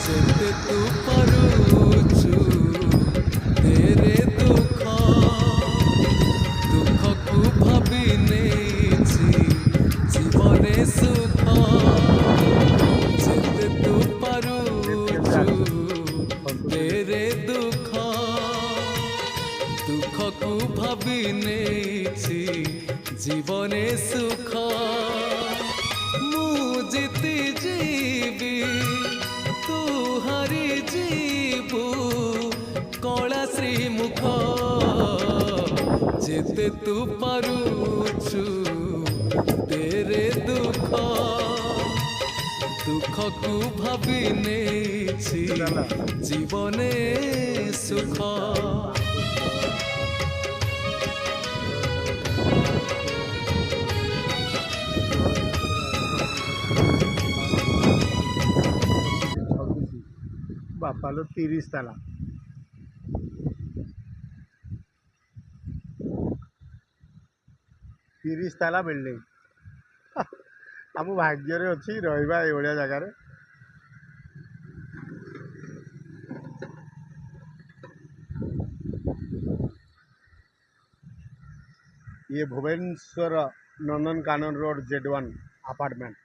ଯେତେ ତୁ ପାରୁଛୁ ତେରେ ଦୁଃଖକୁ ଭାବି ନେଇଛି ଜୀବନେ ସୁଖ। ଯେତେ ତୁ ପାରୁଛୁ ତେରେ ଦୁଃଖକୁ ଭାବି ନେଇଛି ଜୀବନେ ସୁଖ। ମୁଁ ଜିତି ଯିବି ତୁ ହାରି ଯିବୁ କଳା ଶ୍ରୀମୁଖ। ଯେତେ ତୁ ପାରୁଛୁ ତେରେ ଦୁଃଖକୁ ଭାବି ନେଇଛି ଜୀବନେ ସୁଖ। ବାପାଲୋ 30 ତାଲା। ବିଲ୍ଡିଂ ଆମ ଭାଗ୍ୟରେ ଅଛି ରହିବା ଏଇଭଳିଆ ଜାଗାରେ। ये Bhubaneswar Nandankanan road Z1 apartment.